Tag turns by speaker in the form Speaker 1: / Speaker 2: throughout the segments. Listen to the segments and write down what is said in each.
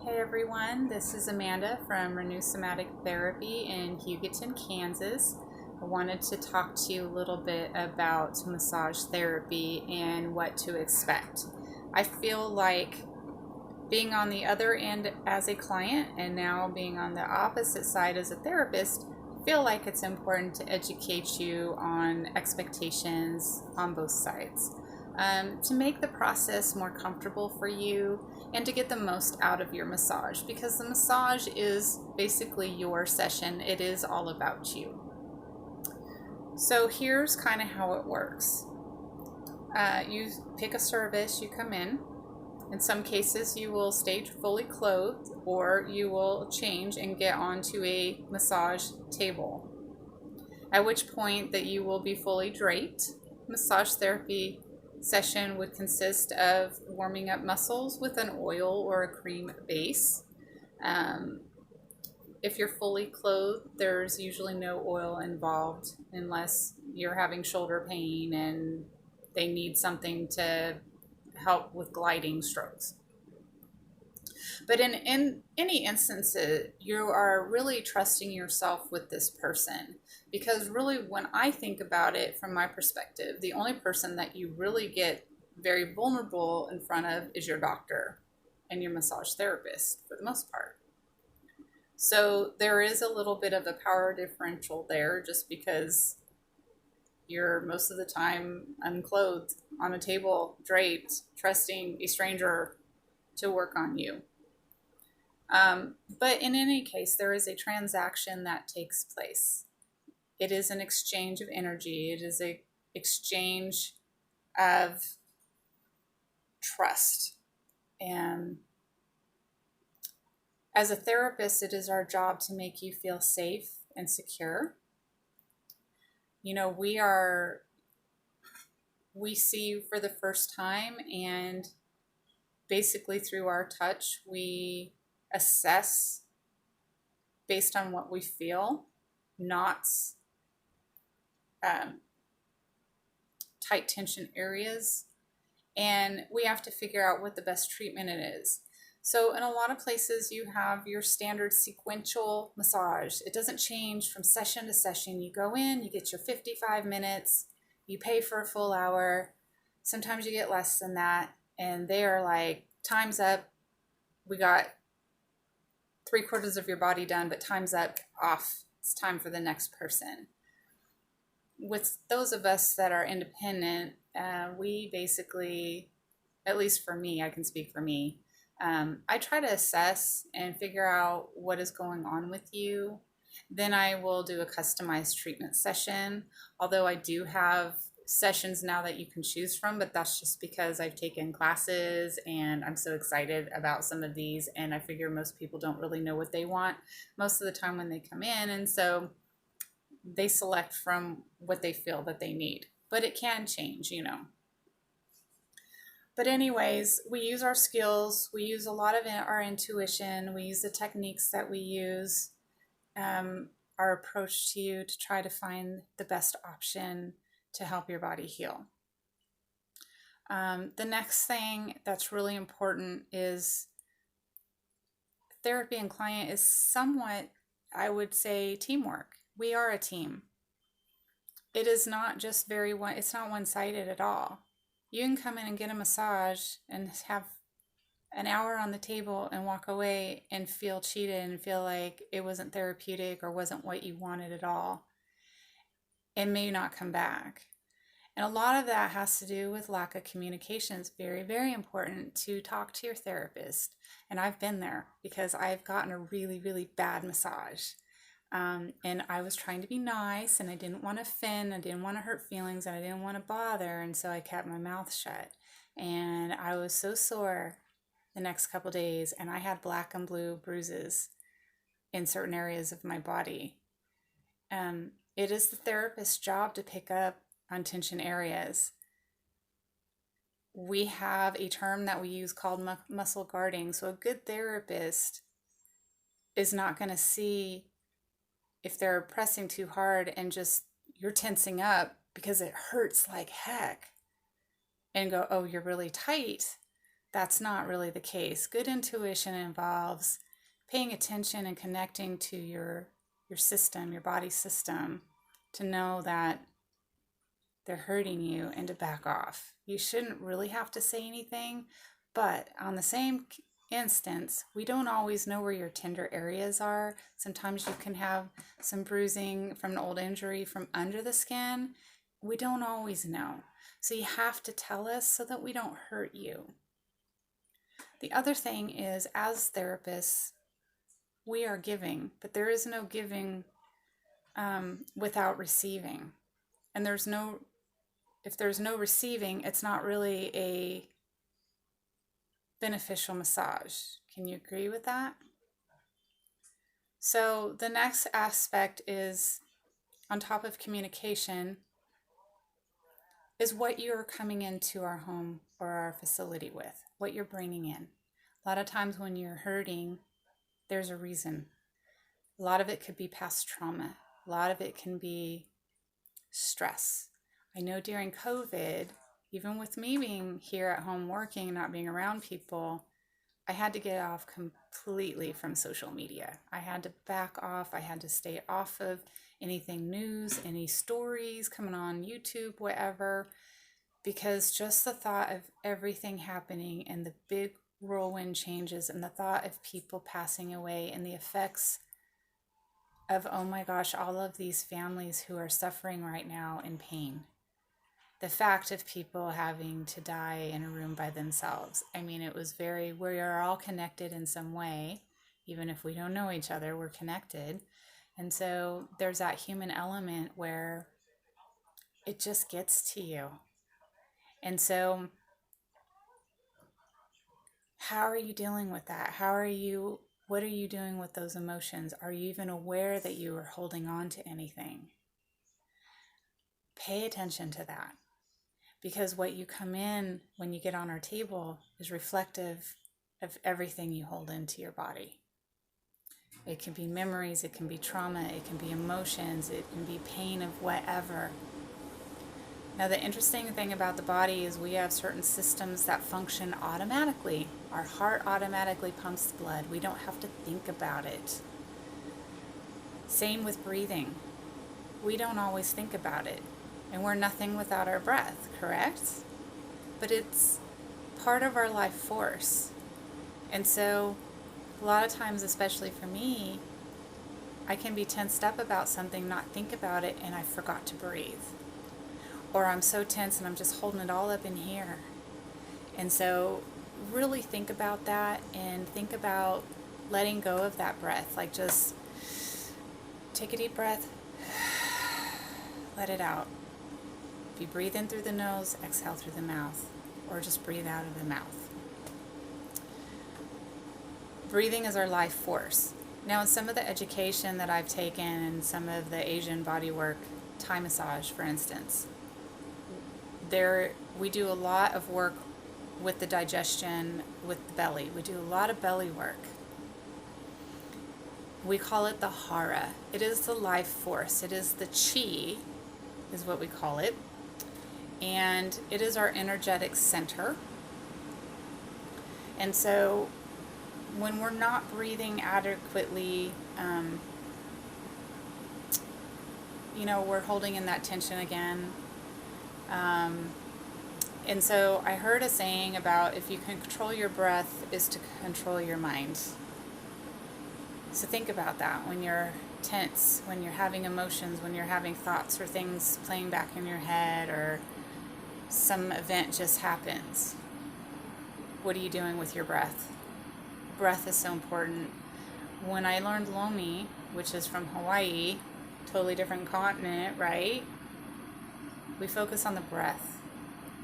Speaker 1: Hey everyone, this is Amanda from Renew Somatic Therapy in Hugoton, Kansas. I wanted to talk to you a little bit about massage therapy and what to expect. I feel like being on the other end as a client and now being on the opposite side as a therapist, I feel like it's important to educate you on expectations on both sides. To make the process more comfortable for you and to get the most out of your massage, because the massage is basically your session. It is all about you. So here's kind of how it works. You pick a service, you come in some cases you will stay fully clothed, or you will change and get onto a massage table, at which point that you will be fully draped. Massage therapy session would consist of warming up muscles with an oil or a cream base. Um, if you're fully clothed, there's usually no oil involved unless you're having shoulder pain and they need something to help with gliding strokes. But in any instances, you are really trusting yourself with this person, because really, when I think about it from my perspective, the only person that you really get very vulnerable in front of is your doctor and your massage therapist for the most part. So there is a little bit of a power differential there, just because you're most of the time unclothed on a table, draped, trusting a stranger to work on you. But in any case, there is a transaction that takes place. It is an exchange of energy. It is a exchange of trust. And as a therapist, it is our job to make you feel safe and secure. You know, we see you for the first time, and basically through our touch, we assess based on what we feel, knots, tight tension areas, and we have to figure out what the best treatment it is. So in a lot of places, you have your standard sequential massage. It doesn't change from session to session. You go in, you get your 55 minutes, you pay for a full hour. Sometimes you get less than that, and they are like, time's up. We got 3/4 of your body done, but time's up, off. It's time for the next person. With those of us that are independent, we basically, at least for me, I can speak for me, I try to assess and figure out what is going on with you. Then I will do a customized treatment session, although I do have sessions now that you can choose from, but that's just because I've taken classes and I'm so excited about some of these, and I figure most people don't really know what they want most of the time when they come in, and so they select from what they feel that they need. But it can change, you know. But anyways, we use our skills, we use a lot of our intuition, we use the techniques that we use, our approach to you to try to find the best option to help your body heal. The next thing that's really important is therapy and client is somewhat, I would say, teamwork. We are a team. It is not just it's not one-sided at all. You can come in and get a massage and have an hour on the table and walk away and feel cheated and feel like it wasn't therapeutic or wasn't what you wanted at all, and may not come back. And a lot of that has to do with lack of communication. It's very, very important to talk to your therapist. And I've been there because I've gotten a really, really bad massage. And I was trying to be nice, and I didn't want to offend, I didn't want to hurt feelings, and I didn't want to bother. And so I kept my mouth shut. And I was so sore the next couple days, and I had black and blue bruises in certain areas of my body. It is the therapist's job to pick up on tension areas. We have a term that we use called muscle guarding. So a good therapist is not going to see if they're pressing too hard and just you're tensing up because it hurts like heck, and go, oh, you're really tight. that's not really the case. Good intuition involves paying attention and connecting to your system, your body system, to know that they're hurting you and to back off. You shouldn't really have to say anything, but on the same instance, we don't always know where your tender areas are. Sometimes you can have some bruising from an old injury from under the skin. We don't always know. So you have to tell us so that we don't hurt you. The other thing is, as therapists, we are giving, but there is no giving without receiving. And if there's no receiving, it's not really a beneficial massage. Can you agree with that? So the next aspect is, on top of communication, is what you're coming into our home or our facility with, what you're bringing in. A lot of times when you're hurting, there's a reason. A lot of it could be past trauma. A lot of it can be stress. I know during COVID, even with me being here at home working and not being around people, I had to get off completely from social media. I had to back off. I had to stay off of anything news, any stories coming on YouTube, whatever, because just the thought of everything happening and the big whirlwind changes and the thought of people passing away and the effects of, oh my gosh, all of these families who are suffering right now in pain. The fact of people having to die in a room by themselves. I mean, it was we are all connected in some way. Even if we don't know each other, we're connected. And so there's that human element where it just gets to you. And so how are you dealing with that? What are you doing with those emotions? Are you even aware that you are holding on to anything? Pay attention to that. Because what you come in when you get on our table is reflective of everything you hold into your body. It can be memories, it can be trauma, it can be emotions, it can be pain of whatever. Now, the interesting thing about the body is we have certain systems that function automatically. Our heart automatically pumps blood. We don't have to think about it. Same with breathing. We don't always think about it. And we're nothing without our breath, correct? But it's part of our life force. And so a lot of times, especially for me, I can be tensed up about something, not think about it, and I forgot to breathe. Or I'm so tense and I'm just holding it all up in here. And so really think about that and think about letting go of that breath. Like, just take a deep breath, let it out. If you breathe in through the nose, exhale through the mouth, or just breathe out of the mouth. Breathing is our life force. Now, in some of the education that I've taken and some of the Asian bodywork, Thai massage, for instance, we do a lot of work with the digestion, with the belly. We do a lot of belly work. We call it the hara. It is the life force. It is the chi, is what we call it. And it is our energetic center. And so when we're not breathing adequately, we're holding in that tension again. And so I heard a saying about, if you can control your breath, is to control your mind. So think about that when you're tense, when you're having emotions, when you're having thoughts or things playing back in your head, or some event just happens. What are you doing with your breath? Breath is so important. When I learned Lomi, which is from Hawaii, totally different continent, right? We focus on the breath.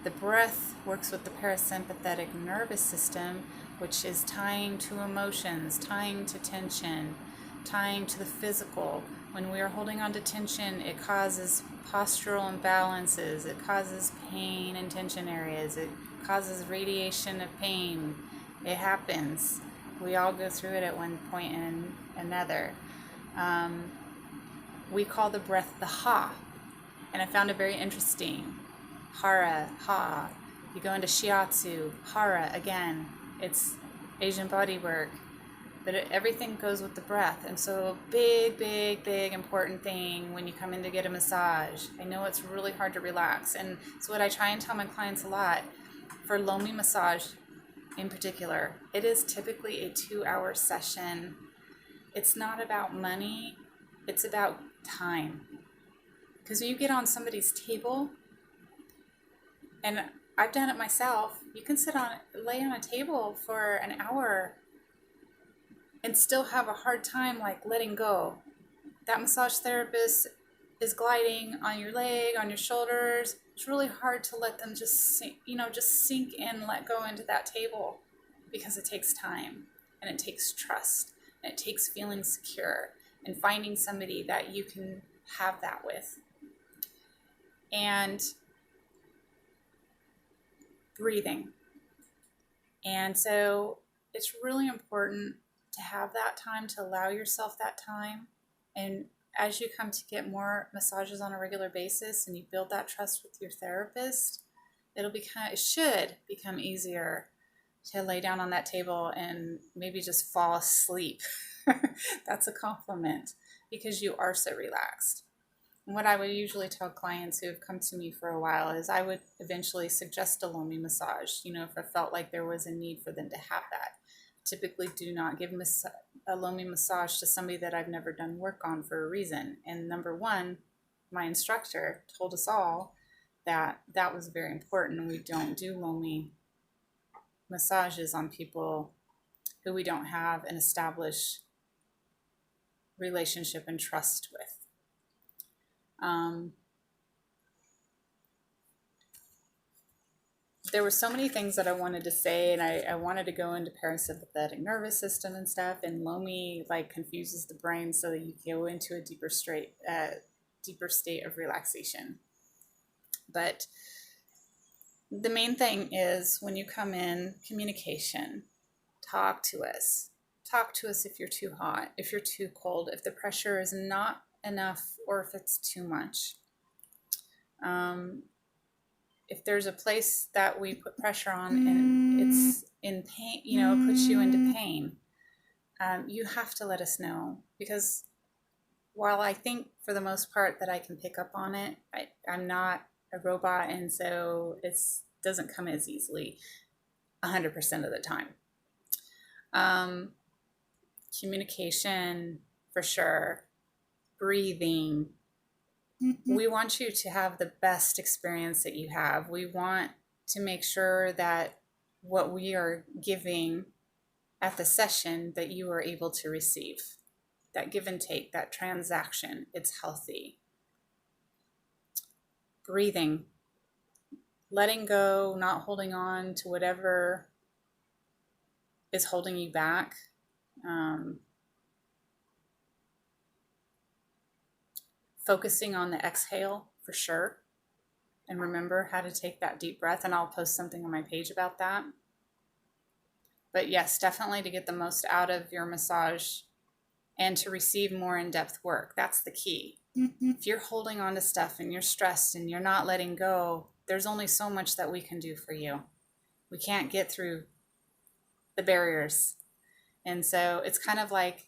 Speaker 1: The breath works with the parasympathetic nervous system, which is tying to emotions, tying to tension, tying to the physical. When we are holding on to tension, it causes postural imbalances, it causes pain in tension areas, it causes radiation of pain. It happens. We all go through it at one point and another. We call the breath the ha, and I found it very interesting. Hara, ha, You go into shiatsu, hara, again, it's Asian body work, but everything goes with the breath. And so big important thing when you come in to get a massage. I know it's really hard to relax, and it's what I try and tell my clients a lot. For Lomi massage in particular, it is typically a 2-hour session. It's not about money, it's about time. Because when you get on somebody's table, and I've done it myself, you can lay on a table for an hour and still have a hard time like letting go. That massage therapist is gliding on your leg, on your shoulders. It's really hard to let them just sink in, let go into that table, because it takes time and it takes trust and it takes feeling secure and finding somebody that you can have that with. And breathing. And so it's really important to have that time, to allow yourself that time. And as you come to get more massages on a regular basis and you build that trust with your therapist, it should become easier to lay down on that table and maybe just fall asleep. That's a compliment, because you are so relaxed. And what I would usually tell clients who have come to me for a while is I would eventually suggest a Lomi massage, if I felt like there was a need for them to have that. Typically do not give a Lomi massage to somebody that I've never done work on, for a reason. And number one, my instructor told us all that that was very important, and we don't do Lomi massages on people who we don't have an established relationship and trust with. There were so many things that I wanted to say, and I wanted to go into parasympathetic nervous system and stuff, and Lomi confuses the brain so that you go into a deeper state of relaxation. But the main thing is, when you come in, communication. Talk to us. Talk to us if you're too hot, if you're too cold, if the pressure is not enough, or if it's too much. If there's a place that we put pressure on and it's in pain, it puts you into pain, you have to let us know. Because while I think for the most part that I can pick up on it, I'm not a robot, and so it doesn't come as easily 100% of the time. Communication, for sure. Breathing. We want you to have the best experience that you have. We want to make sure that what we are giving at the session, that you are able to receive. That give and take, that transaction, it's healthy. Breathing. Letting go, not holding on to whatever is holding you back. Focusing on the exhale, for sure. And remember how to take that deep breath, and I'll post something on my page about that. But yes, definitely to get the most out of your massage and to receive more in-depth work. That's the key. If you're holding on to stuff and you're stressed and you're not letting go, there's only so much that we can do for you. We can't get through the barriers. And so it's kind of like,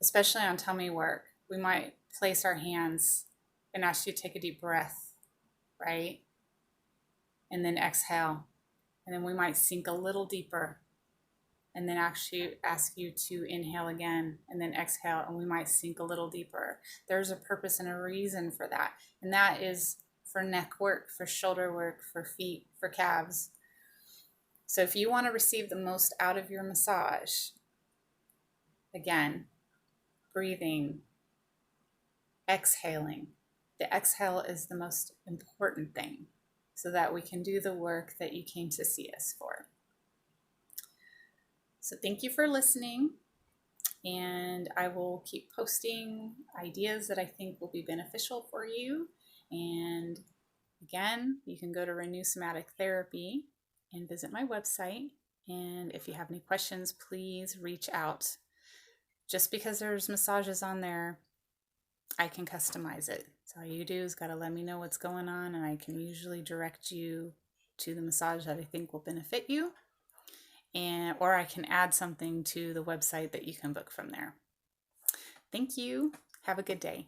Speaker 1: especially on tummy work, we might place our hands and ask you to take a deep breath, right? And then exhale. And then we might sink a little deeper, and then actually ask you to inhale again and then exhale, and we might sink a little deeper. There's a purpose and a reason for that. And that is for neck work, for shoulder work, for feet, for calves. So if you want to receive the most out of your massage, again, breathing, exhaling. The exhale is the most important thing, so that we can do the work that you came to see us for. So thank you for listening, and I will keep posting ideas that I think will be beneficial for you. And again, you can go to Renew Somatic Therapy and visit my website. And if you have any questions, please reach out. Just because there's massages on there, I can customize it. So all you do is got to let me know what's going on, and I can usually direct you to the massage that I think will benefit you, or I can add something to the website that you can book from there. Thank you. Have a good day.